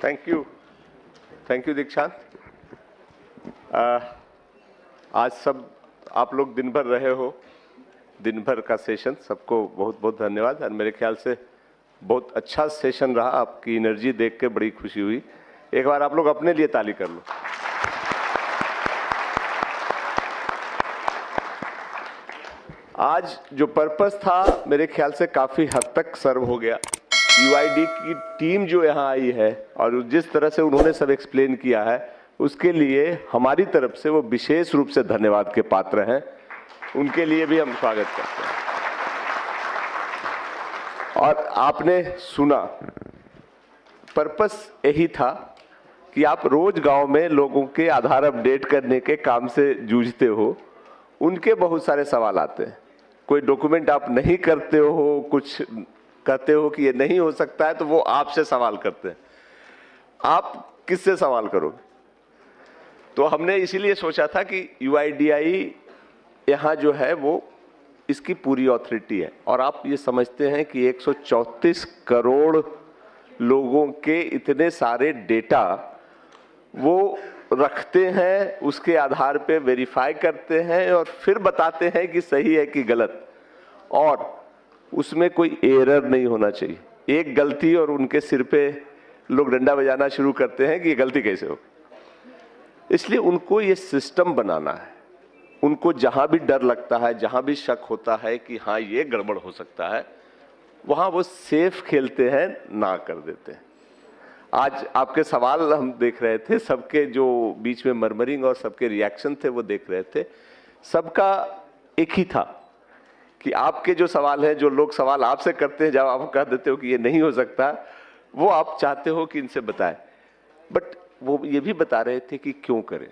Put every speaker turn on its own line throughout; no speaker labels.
Thank you दीक्षांत। आज सब आप लोग दिन भर रहे हो, दिन भर का सेशन, सबको बहुत बहुत धन्यवाद। और मेरे ख्याल से बहुत अच्छा सेशन रहा, आपकी एनर्जी देख के बड़ी खुशी हुई। एक बार आप लोग अपने लिए ताली कर लो। आज जो पर्पस था मेरे ख्याल से काफी हद तक सर्व हो गया। यूआईडी की टीम जो यहाँ आई है और जिस तरह से उन्होंने सब एक्सप्लेन किया है, उसके लिए हमारी तरफ से वो विशेष रूप से धन्यवाद के पात्र हैं। उनके लिए भी हम स्वागत करते हैं। और आपने सुना, पर्पस यही था कि आप रोज गांव में लोगों के आधार अपडेट करने के काम से जूझते हो। उनके बहुत सारे सवाल आते हैं। कोई डॉक्यूमेंट आप नहीं करते हो, कुछ कहते हो कि ये नहीं हो सकता है, तो वो आपसे सवाल करते हैं। आप किससे सवाल करोगे? तो हमने इसीलिए सोचा था कि यूआईडीआई यहाँ जो है वो इसकी पूरी ऑथोरिटी है। और आप ये समझते हैं कि 134 करोड़ लोगों के इतने सारे डेटा वो रखते हैं, उसके आधार पे वेरीफाई करते हैं और फिर बताते हैं कि सही है कि गलत, और उसमें कोई एरर नहीं होना चाहिए। एक गलती और उनके सिर पे लोग डंडा बजाना शुरू करते हैं कि ये गलती कैसे हो। इसलिए उनको ये सिस्टम बनाना है। उनको जहां भी डर लगता है, जहां भी शक होता है कि हाँ ये गड़बड़ हो सकता है, वहां वो सेफ खेलते हैं, ना कर देते हैं। आज आपके सवाल हम देख रहे थे, सबके जो बीच में मरमरिंग और सबके रिएक्शन थे वो देख रहे थे। सबका एक ही था कि आपके जो सवाल है, जो लोग सवाल आपसे करते हैं, जब आप कह देते हो कि ये नहीं हो सकता, वो आप चाहते हो कि इनसे बताएं। बट वो ये भी बता रहे थे कि क्यों करें।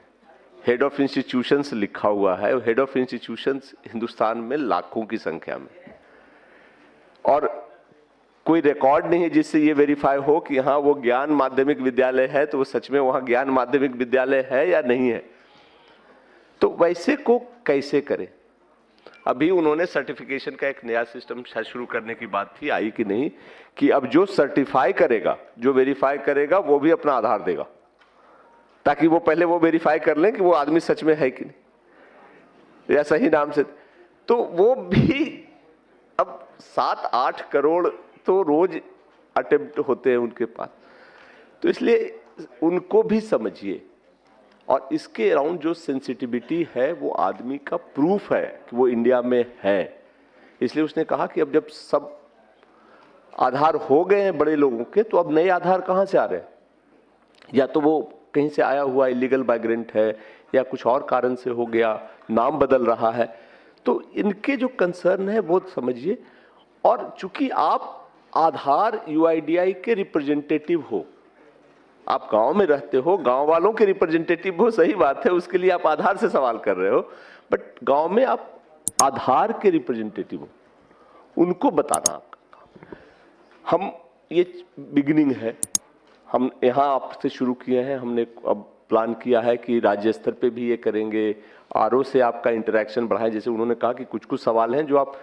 हेड ऑफ इंस्टीट्यूशंस लिखा हुआ है। हेड ऑफ इंस्टीट्यूशंस हिंदुस्तान में लाखों की संख्या में, और कोई रिकॉर्ड नहीं है जिससे ये वेरीफाई हो कि हाँ वो ज्ञान माध्यमिक विद्यालय है तो वो सच में वहां ज्ञान माध्यमिक विद्यालय है या नहीं है। तो वैसे को कैसे करें? अभी उन्होंने सर्टिफिकेशन का एक नया सिस्टम शुरू करने की बात थी, आई कि नहीं, कि अब जो सर्टिफाई करेगा, जो वेरीफाई करेगा, वो भी अपना आधार देगा, ताकि वो पहले वो वेरीफाई कर लें कि वो आदमी सच में है कि नहीं या सही नाम से। तो वो भी अब 7-8 करोड़ तो रोज अटेम्प्ट होते हैं उनके पास। तो इसलिए उनको भी समझिए, और इसके अराउंड जो सेंसिटिविटी है वो आदमी का प्रूफ है कि वो इंडिया में है। इसलिए उसने कहा कि अब जब सब आधार हो गए हैं बड़े लोगों के, तो अब नए आधार कहां से आ रहे हैं? या तो वो कहीं से आया हुआ इलीगल माइग्रेंट है, या कुछ और कारण से हो गया, नाम बदल रहा है। तो इनके जो कंसर्न है वो समझिए। और चूंकि आप आधार यूआईडीआई के रिप्रेजेंटेटिव हो, आप गांव में रहते हो, गांव वालों के रिप्रेजेंटेटिव हो, सही बात है, उसके लिए आप आधार से सवाल कर रहे हो, बट गांव में आप आधार के रिप्रेजेंटेटिव हो, उनको बताना आपका काम। हम ये बिगिनिंग है, हम यहाँ आपसे शुरू किए हैं। हमने अब प्लान किया है कि राज्य स्तर पे भी ये करेंगे। आरओ से आपका इंटरेक्शन बढ़ाएं। जैसे उन्होंने कहा कि कुछ कुछ सवाल हैं जो आप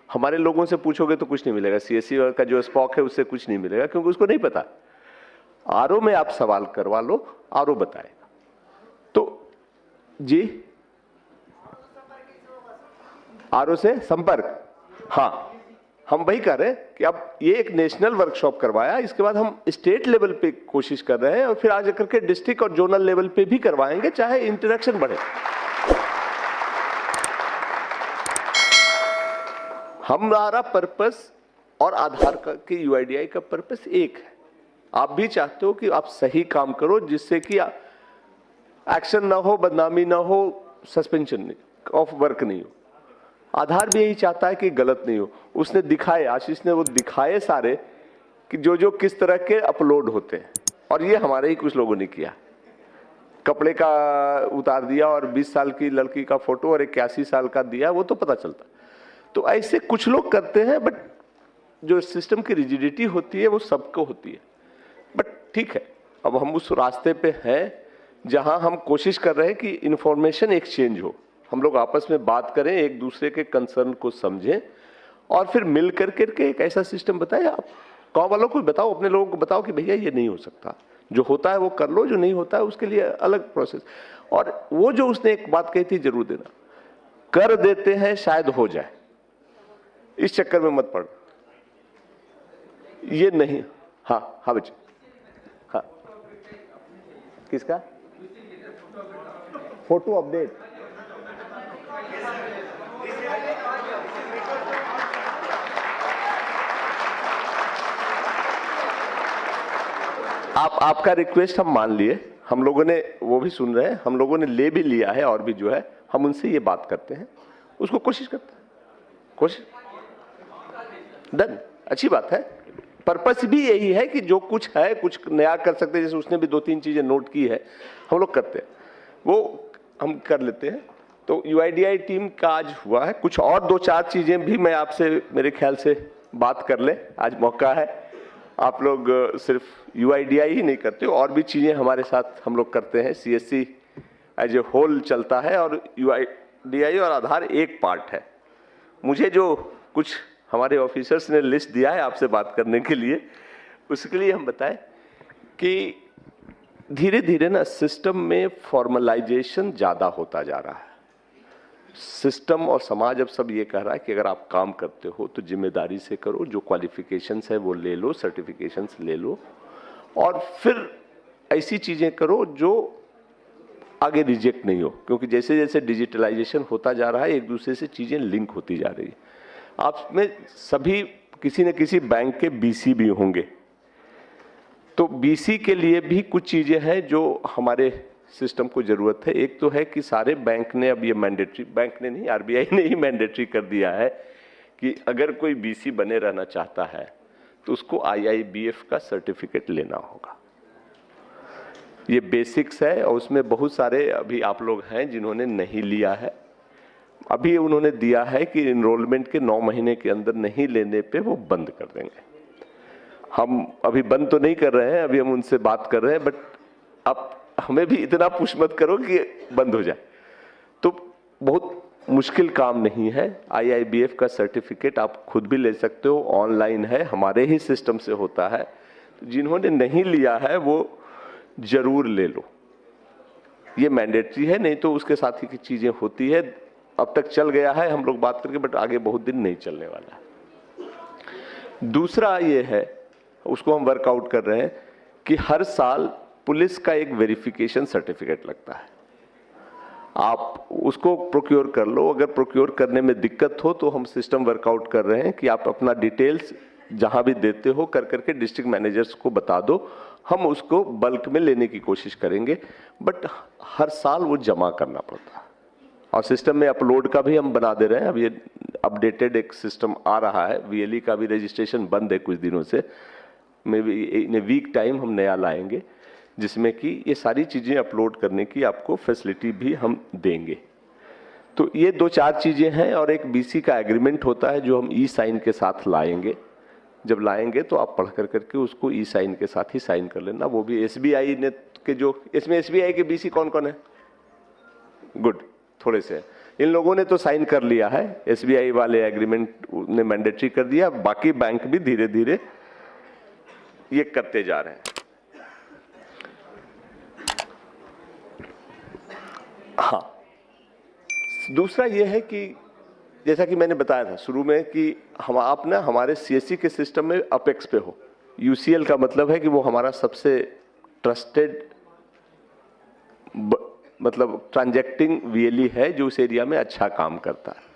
हमारे लोगों से पूछोगे तो कुछ नहीं मिलेगा, सीएससी का जो स्पॉक है उससे कुछ नहीं मिलेगा, क्योंकि उसको नहीं पता। आरओ में आप सवाल करवा लो, आरओ बताए। तो जी, आरओ से संपर्क, हाँ, हम वही कर रहे हैं कि अब ये एक नेशनल वर्कशॉप करवाया, इसके बाद हम स्टेट लेवल पे कोशिश कर रहे हैं, और फिर आगे करके डिस्ट्रिक्ट और जोनल लेवल पे भी करवाएंगे, चाहे इंटरेक्शन बढ़े। हमारा पर्पस और आधार के यूआईडीआई का पर्पस एक है। आप भी चाहते हो कि आप सही काम करो, जिससे कि एक्शन ना हो, बदनामी ना हो, सस्पेंशन ऑफ वर्क नहीं हो। आधार भी यही चाहता है कि गलत नहीं हो। उसने दिखाए, आशीष ने वो दिखाए सारे कि जो जो किस तरह के अपलोड होते हैं, और ये हमारे ही कुछ लोगों ने किया। कपड़े का उतार दिया और 20 साल की लड़की का फोटो और 81 साल का दिया, वो तो पता चलता। तो ऐसे कुछ लोग करते हैं, बट जो सिस्टम की रिजिडिटी होती है वो सबको होती है। बट ठीक है, अब हम उस रास्ते पे हैं जहां हम कोशिश कर रहे हैं कि इंफॉर्मेशन एक्सचेंज हो, हम लोग आपस में बात करें, एक दूसरे के कंसर्न को समझें, और फिर मिल करके एक ऐसा सिस्टम बताएं। आप गाँव वालों को बताओ, अपने लोगों को बताओ कि भैया ये नहीं हो सकता। जो होता है वो कर लो, जो नहीं होता है उसके लिए अलग प्रोसेस। और वो जो उसने एक बात कही थी, जरूर देना, कर देते हैं शायद हो जाए, इस चक्कर में मत पड़, ये नहीं। हाँ हाँ बच्चे, हाँ किसका फोटो अपडेट? आपका रिक्वेस्ट हम मान लिए, हम लोगों ने वो भी सुन रहे हैं, हम लोगों ने ले भी लिया है, और भी जो है हम उनसे ये बात करते हैं, उसको कोशिश करते हैं, कोशिश डन, अच्छी बात है। पर्पस भी यही है कि जो कुछ है कुछ नया कर सकते हैं, जैसे उसने भी 2-3 चीजें नोट की है, हम लोग करते हैं, वो हम कर लेते हैं। तो यूआईडीआई टीम का आज हुआ है, कुछ और 2-4 चीजें भी मैं आपसे मेरे ख्याल से बात कर ले, आज मौका है। आप लोग सिर्फ यूआईडीआई ही नहीं करते हो, और भी चीजें हमारे साथ हम लोग करते हैं। सीएससी एज ए होल चलता है और यूआईडीआई और आधार एक पार्ट है। मुझे जो कुछ हमारे ऑफिसर्स ने लिस्ट दिया है आपसे बात करने के लिए, उसके लिए हम बताएं कि धीरे धीरे ना सिस्टम में फॉर्मलाइजेशन ज्यादा होता जा रहा है। सिस्टम और समाज अब सब ये कह रहा है कि अगर आप काम करते हो तो जिम्मेदारी से करो, जो क्वालिफिकेशंस है वो ले लो, सर्टिफिकेशंस ले लो, और फिर ऐसी चीजें करो जो आगे रिजेक्ट नहीं हो, क्योंकि जैसे जैसे डिजिटलाइजेशन होता जा रहा है एक दूसरे से चीजें लिंक होती जा रही है। आप में सभी किसी न किसी बैंक के बीसी भी होंगे, तो बीसी के लिए भी कुछ चीजें हैं जो हमारे सिस्टम को जरूरत है। एक तो है कि सारे बैंक ने अब ये मैंडेटरी, बैंक ने नहीं आरबीआई ने ही मैंडेटरी कर दिया है कि अगर कोई बीसी बने रहना चाहता है तो उसको आईआईबीएफ का सर्टिफिकेट लेना होगा। ये बेसिक्स है, और उसमें बहुत सारे अभी आप लोग हैं जिन्होंने नहीं लिया है। अभी उन्होंने दिया है कि इनरोलमेंट के 9 महीने के अंदर नहीं लेने पे वो बंद कर देंगे। हम अभी बंद तो नहीं कर रहे हैं, अभी हम उनसे बात कर रहे हैं, बट अब हमें भी इतना पुश मत करो कि बंद हो जाए। तो बहुत मुश्किल काम नहीं है। आईआईबीएफ का सर्टिफिकेट आप खुद भी ले सकते हो, ऑनलाइन है, हमारे ही सिस्टम से होता है। जिन्होंने नहीं लिया है वो जरूर ले लो, ये मैंडेटरी है, नहीं तो उसके साथ ही की चीजें होती है। अब तक चल गया है हम लोग बात करके, बट आगे बहुत दिन नहीं चलने वाला है। दूसरा ये है, उसको हम वर्कआउट कर रहे हैं कि हर साल पुलिस का एक वेरिफिकेशन सर्टिफिकेट लगता है। आप उसको प्रोक्योर कर लो। अगर प्रोक्योर करने में दिक्कत हो तो हम सिस्टम वर्कआउट कर रहे हैं कि आप अपना डिटेल्स जहां भी देते हो कर करके डिस्ट्रिक्ट मैनेजर्स को बता दो, हम उसको बल्क में लेने की कोशिश करेंगे। बट हर साल वो जमा करना पड़ता है, और सिस्टम में अपलोड का भी हम बना दे रहे हैं। अब ये अपडेटेड एक सिस्टम आ रहा है। वीएलई का भी रजिस्ट्रेशन बंद है कुछ दिनों से, may be in a week time हम नया लाएंगे, जिसमें कि ये सारी चीजें अपलोड करने की आपको फैसिलिटी भी हम देंगे। तो ये 2-4 चीजें हैं, और एक बीसी का एग्रीमेंट होता है जो हम ई साइन के साथ लाएंगे। जब लाएंगे तो आप पढ़ कर करके उसको ई साइन के साथ ही साइन कर लेना। वो भी एसबीआई ने के, जो इसमें एसबीआई के बीसी कौन कौन है? गुड, थोड़े से इन लोगों ने तो साइन कर लिया है, एसबीआई वाले एग्रीमेंट ने मैंडेटरी कर दिया। बाकी बैंक भी धीरे धीरे ये करते जा रहे हैं। हाँ, दूसरा ये है कि जैसा कि मैंने बताया था शुरू में कि हम आप ना हमारे सीएससी के सिस्टम में अपेक्स पे हो। यूसीएल का मतलब है कि वो हमारा सबसे ट्रस्टेड मतलब ट्रांजैक्टिंग वीएलई है जो उस एरिया में अच्छा काम करता है।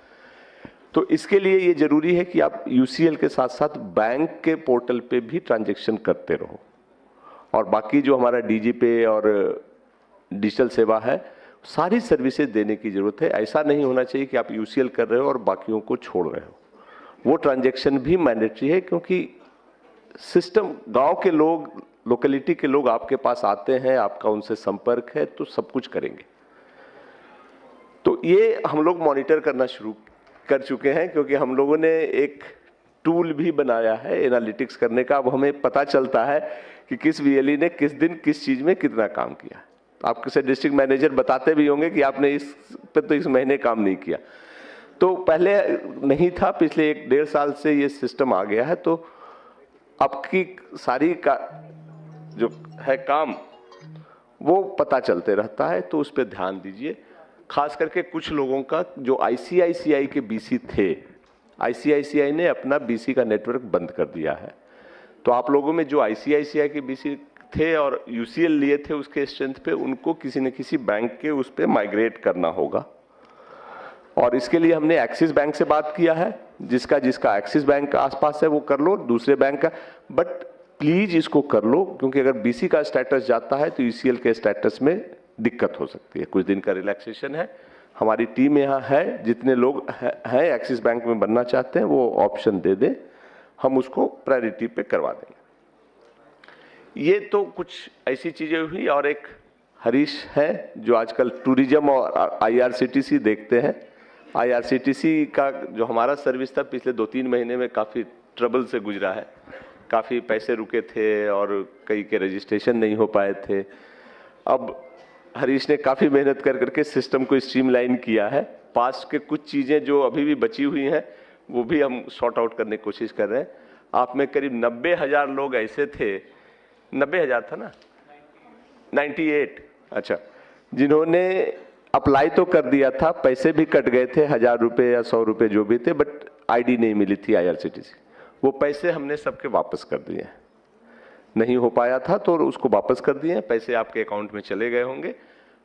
तो इसके लिए ये जरूरी है कि आप यूसीएल के साथ साथ बैंक के पोर्टल पे भी ट्रांजैक्शन करते रहो, और बाकी जो हमारा डीजी पे और डिजिटल सेवा है सारी सर्विसेज देने की जरूरत है। ऐसा नहीं होना चाहिए कि आप यूसीएल कर रहे हो और बाकियों को छोड़ रहे हो। वो ट्रांजैक्शन भी मैंडेटरी है, क्योंकि सिस्टम गांव के लोग, लोकेलिटी के लोग आपके पास आते हैं, आपका उनसे संपर्क है, तो सब कुछ करेंगे। तो ये हम लोग मॉनिटर करना शुरू कर चुके हैं, क्योंकि हम लोगों ने एक टूल भी बनाया है एनालिटिक्स करने का। अब हमें पता चलता है कि किस वीएलई ने किस दिन किस चीज में कितना काम किया। आपके से डिस्ट्रिक्ट मैनेजर बताते भी होंगे कि आपने इस पे तो इस महीने काम नहीं किया। तो पहले नहीं था, पिछले 1-1.5 साल से ये सिस्टम आ गया है। तो आपकी सारी जो है काम वो पता चलते रहता है, तो उस पर ध्यान दीजिए। खास करके कुछ लोगों का जो आईसीआईसीआई के बीसी थे, आईसीआईसीआई ने अपना बीसी का नेटवर्क बंद कर दिया है। तो आप लोगों में जो आईसीआईसीआई के बीसी थे और यूसीएल लिए थे उसके स्ट्रेंथ पे, उनको किसी न किसी बैंक के उस पे माइग्रेट करना होगा। और इसके लिए हमने एक्सिस बैंक से बात किया है, जिसका जिसका एक्सिस बैंक का आसपास है वो कर लो, दूसरे बैंक का, बट प्लीज इसको कर लो, क्योंकि अगर बीसी का स्टेटस जाता है तो यूसीएल के स्टेटस में दिक्कत हो सकती है। कुछ दिन का रिलैक्सेशन है, हमारी टीम यहाँ है, जितने लोग हैं एक्सिस बैंक में बनना चाहते हैं वो ऑप्शन दे दें, हम उसको प्रायोरिटी पे करवा देंगे। ये तो कुछ ऐसी चीजें हुई। और एक हरीश है जो आजकल टूरिज्म और आईआरसीटीसी देखते हैं। आईआरसीटीसी का जो हमारा सर्विस था पिछले 2-3 महीने में काफ़ी ट्रबल से गुजरा है, काफ़ी पैसे रुके थे और कई के रजिस्ट्रेशन नहीं हो पाए थे। अब हरीश ने काफ़ी मेहनत कर करके सिस्टम को स्ट्रीमलाइन किया है। पास्ट के कुछ चीज़ें जो अभी भी बची हुई हैं वो भी हम सॉर्ट आउट करने की कोशिश कर रहे हैं। आप में करीब 90,000 लोग ऐसे थे, 90,000 था ना, 98, अच्छा, जिन्होंने अप्लाई तो कर दिया था, पैसे भी कट गए थे, 1000 रुपये या 100 रुपये जो भी थे, बट आईडी नहीं मिली थी आईआरसीटीसी। वो पैसे हमने सबके वापस कर दिए। नहीं हो पाया था तो उसको वापस कर दिए, पैसे आपके अकाउंट में चले गए होंगे।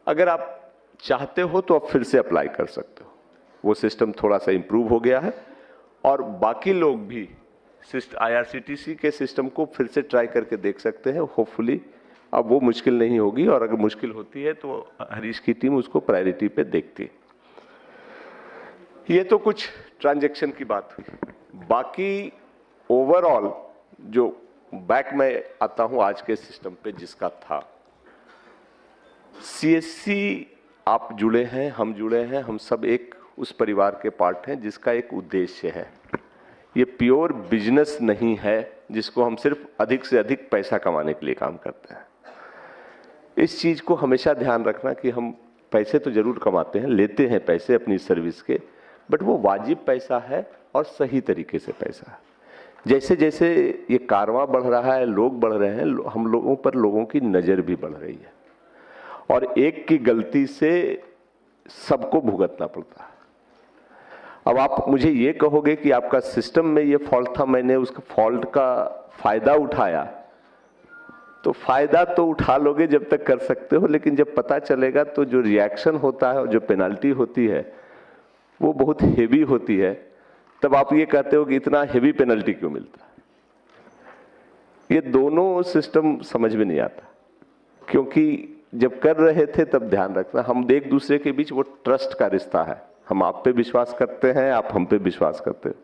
अगर आप चाहते हो तो आप फिर से अप्लाई कर सकते हो। वो सिस्टम थोड़ा सा इम्प्रूव हो गया है और बाकी लोग भी आईआरसीटीसी के सिस्टम को फिर से ट्राई करके देख सकते हैं। होपफुली अब वो मुश्किल नहीं होगी, और अगर मुश्किल होती है तो हरीश की टीम उसको प्रायोरिटी पे देखती है। ये तो कुछ ट्रांजैक्शन की बात हुई। बाकी ओवरऑल जो बैक में आता हूं आज के सिस्टम पे जिसका था, सीएससी आप जुड़े हैं, हम जुड़े हैं, हम सब एक उस परिवार के पार्ट हैं जिसका एक उद्देश्य है। ये प्योर बिजनेस नहीं है जिसको हम सिर्फ अधिक से अधिक पैसा कमाने के लिए काम करते हैं। इस चीज को हमेशा ध्यान रखना कि हम पैसे तो जरूर कमाते हैं, लेते हैं पैसे अपनी सर्विस के, बट वो वाजिब पैसा है और सही तरीके से पैसा है। जैसे जैसे ये कारवां बढ़ रहा है, लोग बढ़ रहे हैं, हम लोगों पर लोगों की नजर भी बढ़ रही है, और एक की गलती से सबको भुगतना पड़ता है। अब आप मुझे ये कहोगे कि आपका सिस्टम में ये फॉल्ट था, मैंने उसका फॉल्ट का फायदा उठाया, तो फायदा तो उठा लोगे जब तक कर सकते हो, लेकिन जब पता चलेगा तो जो रिएक्शन होता है और जो पेनल्टी होती है वो बहुत हेवी होती है। तब आप ये कहते हो कि इतना हेवी पेनल्टी क्यों मिलता है। ये दोनों सिस्टम समझ में नहीं आता, क्योंकि जब कर रहे थे तब ध्यान रखना, हम एक दूसरे के बीच वो ट्रस्ट का रिश्ता है। हम आप पे विश्वास करते हैं, आप हम पे विश्वास करते हो,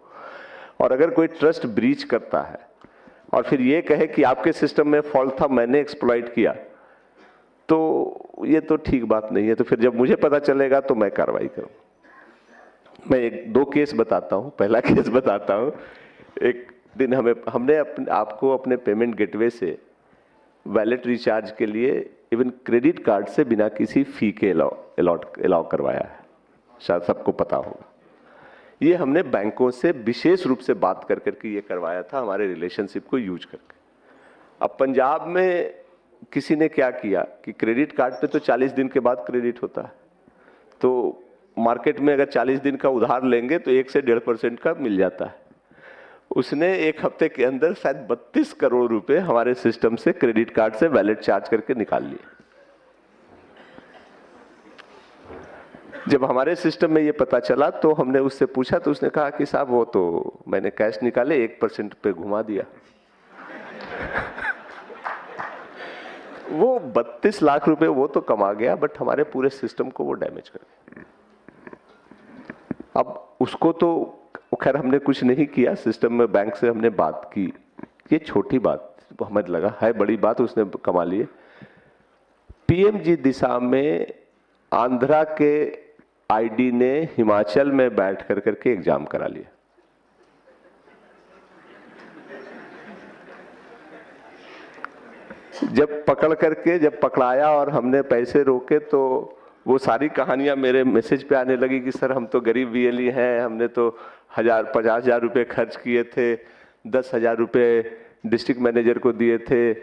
और अगर कोई ट्रस्ट ब्रीच करता है और फिर ये कहे कि आपके सिस्टम में फॉल्ट था, मैंने एक्सप्लॉइट किया, तो ये तो ठीक बात नहीं है। तो फिर जब मुझे पता चलेगा तो मैं कार्रवाई करूं। मैं 2 केस बताता हूं। पहला केस बताता हूं, एक दिन हमने आपको अपने पेमेंट गेटवे से वैलेट रिचार्ज के लिए इवन क्रेडिट कार्ड से बिना किसी फी के अलाउ करवाया है, शायद सबको पता होगा। ये हमने बैंकों से विशेष रूप से बात कर करके ये करवाया था, हमारे रिलेशनशिप को यूज करके। अब पंजाब में किसी ने क्या किया कि क्रेडिट कार्ड पे तो 40 दिन के बाद क्रेडिट होता है, तो मार्केट में अगर 40 दिन का उधार लेंगे तो 1 से 1.5% का मिल जाता है। उसने 1 हफ्ते के अंदर शायद 32 करोड़ रुपए हमारे सिस्टम से क्रेडिट कार्ड से वैलेट चार्ज करके निकाल लिए। जब हमारे सिस्टम में ये पता चला तो हमने उससे पूछा, तो उसने कहा कि साहब वो तो मैंने कैश निकाले 1% पे घुमा दिया। वो 32 लाख रुपए वो तो कमा गया, बट हमारे पूरे सिस्टम को वो डैमेज कर गया। अब उसको तो खैर हमने कुछ नहीं किया, सिस्टम में बैंक से हमने बात की, ये छोटी बात हमें लगा है, बड़ी बात उसने कमा लिए। पीएमजी दिशा में आंध्रा के आईडी ने हिमाचल में बैठ कर करके एग्जाम करा लिया। जब पकड़ाया और हमने पैसे रोके तो वो सारी कहानियां मेरे मैसेज पे आने लगी कि सर हम तो गरीब वीएलई हैं, हमने तो 50,000 रुपये खर्च किए थे, 10,000 रुपये डिस्ट्रिक्ट मैनेजर को दिए थे,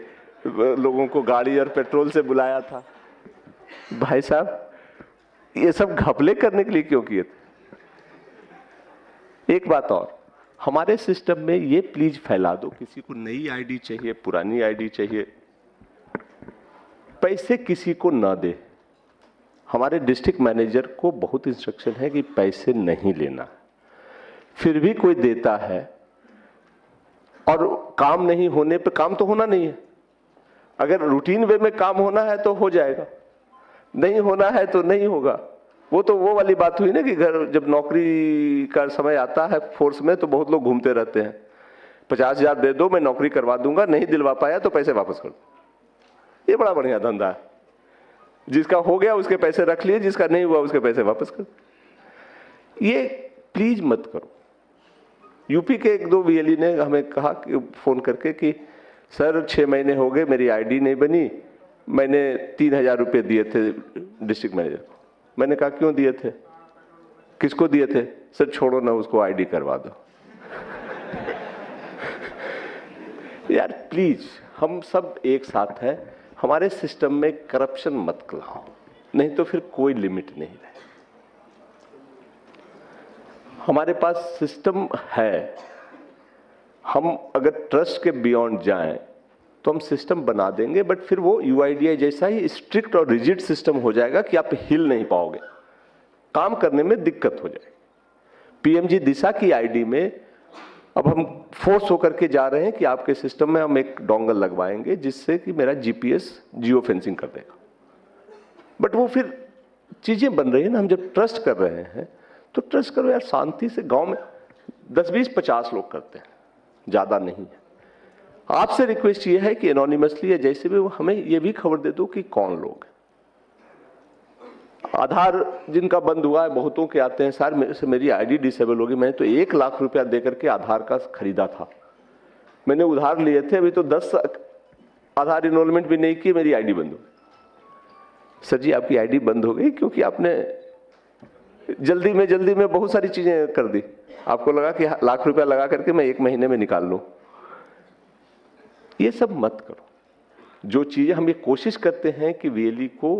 लोगों को गाड़ी और पेट्रोल से बुलाया था। भाई साहब, ये सब घपले करने के लिए क्यों किए थे? एक बात और, हमारे सिस्टम में ये प्लीज फैला दो, किसी को नई आईडी चाहिए, पुरानी आईडी चाहिए, पैसे किसी को ना दे। हमारे डिस्ट्रिक्ट मैनेजर को बहुत इंस्ट्रक्शन है कि पैसे नहीं लेना। फिर भी कोई देता है और काम नहीं होने पे, काम तो होना नहीं है। अगर रूटीन वे में काम होना है तो हो जाएगा, नहीं होना है तो नहीं होगा। वो वाली बात हुई ना कि घर जब नौकरी का समय आता है फोर्स में तो बहुत लोग घूमते रहते हैं, 50,000 दे दो मैं नौकरी करवा दूंगा, नहीं दिलवा पाया तो पैसे वापस कर दो। ये बड़ा बढ़िया धंधा है। जिसका हो गया उसके पैसे रख लिए, जिसका नहीं हुआ उसके पैसे वापस कर दो। ये प्लीज मत करो। यूपी के 1-2 वीएलई ने हमें कहा कि फोन करके कि सर 6 महीने हो गए मेरी आईडी नहीं बनी, मैंने 3,000 रुपये दिए थे डिस्ट्रिक्ट मैनेजर को। मैंने कहा क्यों दिए थे, किसको दिए थे? सर छोड़ो ना, उसको आईडी करवा दो। यार प्लीज, हम सब एक साथ हैं, हमारे सिस्टम में करप्शन मत लाओ, नहीं तो फिर कोई लिमिट नहीं रहे। हमारे पास सिस्टम है, हम अगर ट्रस्ट के बियॉन्ड जाएं तो हम सिस्टम बना देंगे, बट फिर वो यूआईडीआई जैसा ही स्ट्रिक्ट और रिजिड सिस्टम हो जाएगा कि आप हिल नहीं पाओगे, काम करने में दिक्कत हो जाएगी। पीएमजी दिशा की आईडी में अब हम फोर्स होकर के जा रहे हैं कि आपके सिस्टम में हम एक डोंगल लगवाएंगे जिससे कि मेरा जीपीएस जियो फेंसिंग कर देगा। बट वो फिर चीजें बन रही है ना, हम जब ट्रस्ट कर रहे हैं तो ट्रस्ट करो यार, शांति से। गांव में 10-20-50 लोग करते हैं, ज्यादा नहीं है। आपसे रिक्वेस्ट ये है कि एनोनिमसली या जैसे भी हमें ये भी खबर दे दो कि कौन लोग हैं। आधार जिनका बंद हुआ है, बहुतों के आते हैं सर मेरी आईडी डिसेबल होगी, मैंने तो 1 लाख रुपया देकर के आधार का खरीदा था, मैंने उधार लिए थे, अभी तो 10 आधार इनरोलमेंट भी नहीं की, मेरी आईडी बंद हो गई। सर जी आपकी आईडी बंद हो गई क्योंकि आपने जल्दी में बहुत सारी चीजें कर दी, आपको लगा कि लाख रुपया लगा करके मैं 1 महीने में निकाल लूं। ये सब मत करो। जो चीजें हम ये कोशिश करते हैं कि वीएलई को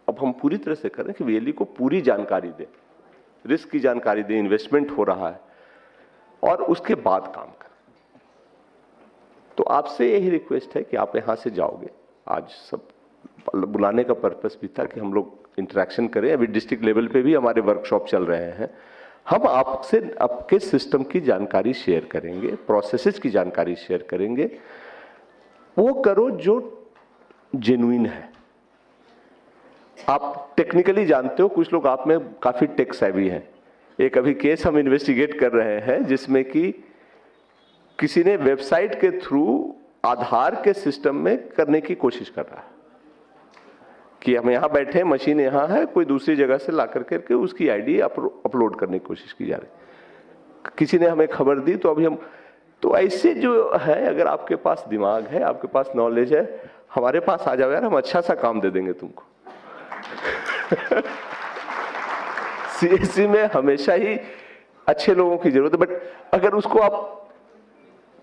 अब हम पूरी तरह से करें कि वीएलई को पूरी जानकारी दें, रिस्क की जानकारी दें, इन्वेस्टमेंट हो रहा है, और उसके बाद काम करें। तो आपसे यही रिक्वेस्ट है कि आप यहां से जाओगे। आज सब बुलाने का पर्पस भी था कि हम लोग इंटरेक्शन करें। अभी डिस्ट्रिक्ट लेवल पे भी हमारे वर्कशॉप चल रहे हैं। हम आपसे आपके सिस्टम की जानकारी शेयर करेंगे, प्रोसेसेस की जानकारी शेयर करेंगे। वो करो जो जेन्युइन है। आप टेक्निकली जानते हो, कुछ लोग आप में काफी टेक सेवी हैं। एक अभी केस हम इन्वेस्टिगेट कर रहे हैं जिसमें कि किसी ने वेबसाइट के थ्रू आधार के सिस्टम में करने की कोशिश कर रहा है कि हम यहां बैठे, मशीन यहां है, कोई दूसरी जगह से ला करके उसकी आईडी अपलोड करने की कोशिश की जा रही। किसी ने हमें खबर दी तो अभी हम, तो ऐसे जो है, अगर आपके पास दिमाग है, आपके पास नॉलेज है, हमारे पास आ जाओ यार, हम अच्छा सा काम दे देंगे तुमको। सीएससी में हमेशा ही अच्छे लोगों की जरूरत है, बट अगर उसको आप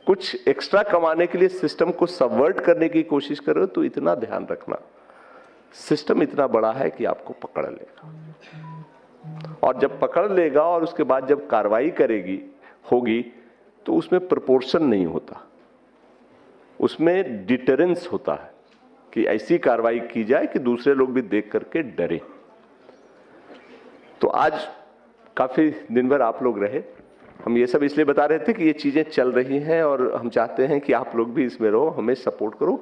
कुछ एक्स्ट्रा कमाने के लिए सिस्टम को सबवर्ट करने की कोशिश करो तो इतना ध्यान रखना, सिस्टम इतना बड़ा है कि आपको पकड़ लेगा। और जब पकड़ लेगा और उसके बाद जब कार्रवाई होगी तो उसमें प्रोपोर्शन नहीं होता, उसमें डिटरेंस होता है कि ऐसी कार्रवाई की जाए कि दूसरे लोग भी देख करके डरे। तो आज काफी दिन भर आप लोग रहे। हम ये सब इसलिए बता रहे थे कि ये चीजें चल रही हैं और हम चाहते हैं कि आप लोग भी इसमें रहो, हमें सपोर्ट करो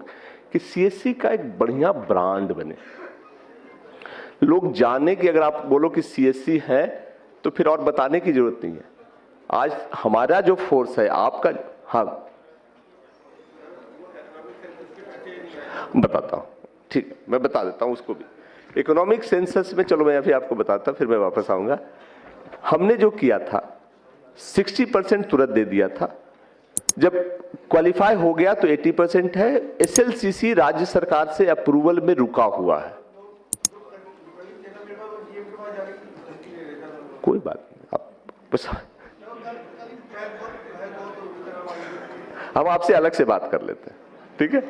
कि सीएससी का एक बढ़िया ब्रांड बने, लोग जाने कि अगर आप बोलो कि सीएससी है तो फिर और बताने की जरूरत नहीं है। आज हमारा जो फोर्स है आपका, हाँ बताता हूं, ठीक है, मैं बता देता हूं उसको भी। इकोनॉमिक सेंसस में, चलो मैं अभी आपको बताता, फिर मैं वापस आऊंगा। हमने जो किया था 60% तुरंत दे दिया था, जब क्वालिफाई हो गया तो 80% है। एसएलसीसी राज्य सरकार से अप्रूवल में रुका हुआ है। कोई बात नहीं, आप बस हम आपसे अलग से बात कर लेते हैं, ठीक है।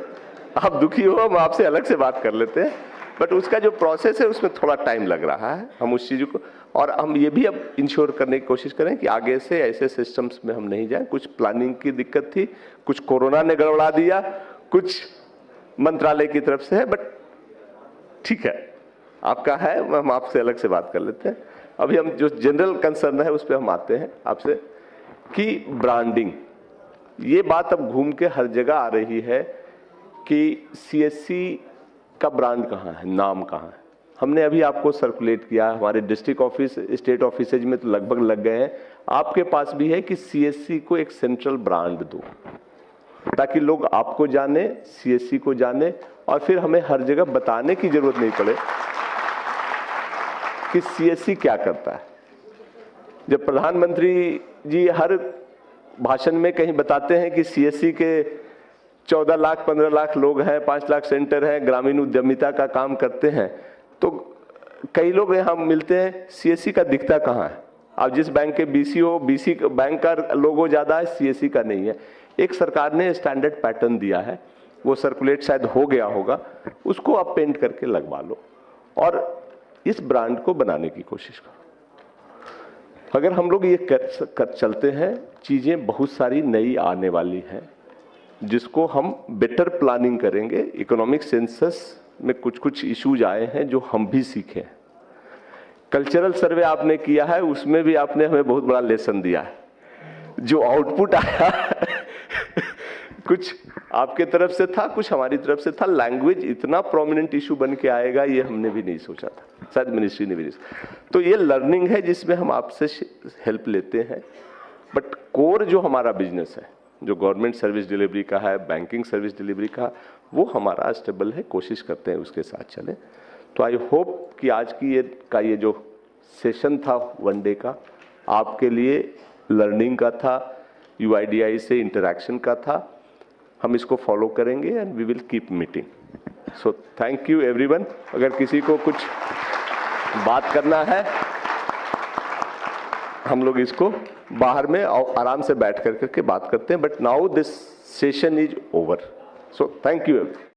आप दुखी हो, हम आपसे अलग से बात कर लेते हैं, बट उसका जो प्रोसेस है उसमें थोड़ा टाइम लग रहा है। हम उस चीज़ को, और हम ये भी अब इंश्योर करने की कोशिश करें कि आगे से ऐसे सिस्टम्स में हम नहीं जाएं। कुछ प्लानिंग की दिक्कत थी, कुछ कोरोना ने गड़बड़ा दिया, कुछ मंत्रालय की तरफ से है, बट ठीक है, आपका है, हम आपसे अलग से बात कर लेते हैं। अभी हम जो जनरल कंसर्न है उस पर हम आते हैं आपसे कि ब्रांडिंग, ये बात अब घूम के हर जगह आ रही है कि सीएससी का ब्रांड कहाँ है, नाम कहाँ है। हमने अभी आपको सर्कुलेट किया, हमारे डिस्ट्रिक्ट ऑफिस, स्टेट ऑफिसेज में तो लगभग लग गए हैं, आपके पास भी है कि सीएससी को एक सेंट्रल ब्रांड दो, ताकि लोग आपको जाने, सीएससी को जाने, और फिर हमें हर जगह बताने की जरूरत नहीं पड़े कि सीएससी क्या करता है। जब प्रधानमंत्री जी हर भाषण में कहीं बताते हैं कि सीएससी के 14 लाख 15 लाख लोग हैं, 5 लाख सेंटर हैं, ग्रामीण उद्यमिता का काम करते हैं, तो कई लोग यहाँ मिलते हैं, सीएससी का दिखता कहाँ है। आप जिस बैंक के बीसी हो, बीसी बैंक का लोगो ज्यादा है, सीएससी का नहीं है। एक सरकार ने स्टैंडर्ड पैटर्न दिया है, वो सर्कुलेट शायद हो गया होगा, उसको आप पेंट करके लगवा लो और इस ब्रांड को बनाने की कोशिश करो। अगर हम लोग ये कर चलते हैं, चीजें बहुत सारी नई आने वाली हैं, जिसको हम बेटर प्लानिंग करेंगे। इकोनॉमिक सेंसस में कुछ कुछ इश्यूज आए हैं जो हम भी सीखे हैं। कल्चरल सर्वे आपने किया है, उसमें भी आपने हमें बहुत बड़ा लेसन दिया है। जो आउटपुट आया कुछ आपके तरफ से था, कुछ हमारी तरफ से था। लैंग्वेज इतना प्रोमिनेंट इशू बन के आएगा ये हमने भी नहीं सोचा था, शायद मिनिस्ट्री ने भी नहीं। तो ये लर्निंग है जिसमें हम आपसे हेल्प लेते हैं, बट कोर जो हमारा बिजनेस है, जो गवर्नमेंट सर्विस डिलीवरी का है, बैंकिंग सर्विस डिलीवरी का, वो हमारा स्टेबल है, कोशिश करते हैं उसके साथ चले। तो आई होप कि आज की ये जो सेशन था वन डे का, आपके लिए लर्निंग का था, UIDAI से इंटरैक्शन का था। हम इसको फॉलो करेंगे and we will keep meeting. So thank you everyone. अगर किसी को कुछ बात करना है, हम लोग इसको बाहर में आराम से बैठ करके बात करते हैं, but now this session is over. So thank you.